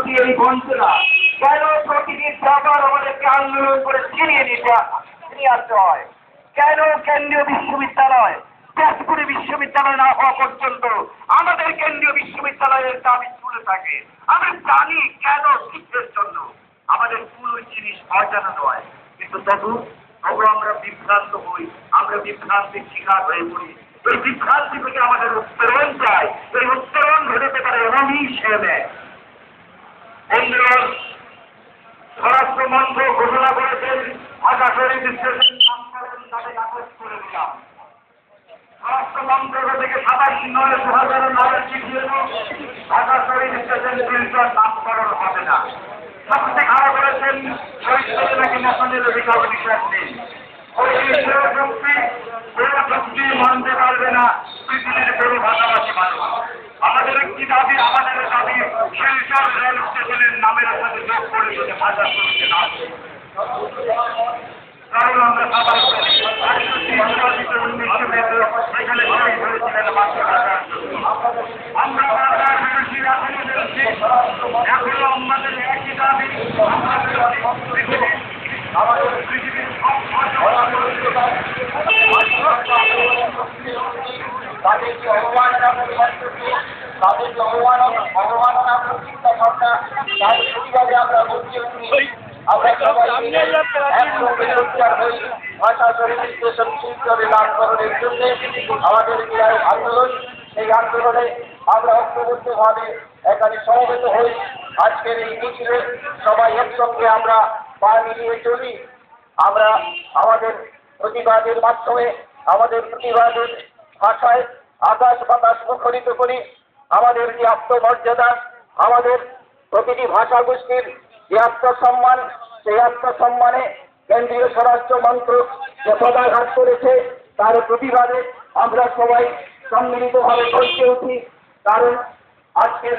আজকে এই বঞ্চনা কেন প্রতিটি ব্যাপার আমাদেরকে আন্দোলন করে ছিনিয়ে নিয়ে আসতে হয়? কেন কেন্দ্রীয় বিশ্ববিদ্যালয় তেজপুরে বিশ্ববিদ্যালয় না হওয়া পর্যন্ত আমাদের কেন্দ্রীয় বিশ্ববিদ্যালয়ের দাবি তুলে থাকে? আমরা জানি কেন, শিক্ষার জন্য। আমাদের কোন জিনিস অজানা নয়, কিন্তু তবু আমরা বিভ্রান্ত হই, আমরা বিভ্রান্তির শিকার হয়ে পড়ি। এই বিভ্রান্তি থেকে আমাদের উত্তরণ চাই। এই উত্তরণ ঘটাতে পারে এমনই সেবে স্বরাষ্ট্রমন্ত্রী ঘোষণা করেছেন ঢাকা শহীদ স্টেশন নামকরণ তাদের নাকচ করে দিলাম। স্বরাষ্ট্র মন্ত্রক থেকে ২৭/৯/২০০০ নামের চিঠি এলো, ঢাকা শহীদ স্টেশন শিলচর নামকরণ হবে না। সবচেয়ে খারাপ করেছেন শহীদ নাকি ন্যাশনাল রিকগনিশন নেই। ওই শক্তি মানতে পারবে না পৃথিবীর কোনো ভাষাভাষী মানুষ। আমাদের একটি দাবি, আমাদের দাবি শিলচর রেল স্টেশনের নামের সাথে যোগ করে দিতে ভাষা করতে না। কারণ আমরা সবাই এখানে শহীদ হয়েছিলেন মাতৃভাষার জন্য। আমরা ভাষার বিরোধী এখনো বলছি, এখনো আমাদের একই দাবি, আমাদের পৃথিবীর সব তাদেরকে অবমাননামূলক চিন্তা ভাবনা তার প্রতিবাদে আমরা বলছি আমরা সবাই একসঙ্গে সোচ্চার হই ভাষা শহীদ স্টেশন শিলচরে নামকরণের জন্য আমাদের আন্দোলন। সেই আন্দোলনে আমরা ঐক্যবদ্ধভাবে এখানে সমবেত হই। আজকের এই মিছিলে সবাই একসঙ্গে আমরা পা মিলিয়ে চলি। আমরা আমাদের প্রতিবাদের মাধ্যমে আমাদের প্রতিবাদের ভাষায় আকাশ বাতাস মুখরিত করি। আমাদের যে আত্মমর্যাদা, আমাদের প্রতিটি ভাষা গোষ্ঠীর যে আত্মসম্মান, সেই আত্মসম্মানে কেন্দ্রীয় স্বরাষ্ট্র মন্ত্রক যে পদাঘাত করেছে তার প্রতিবাদে আমরা সবাই সম্মিলিতভাবে গর্জে উঠি। কারণ আজকের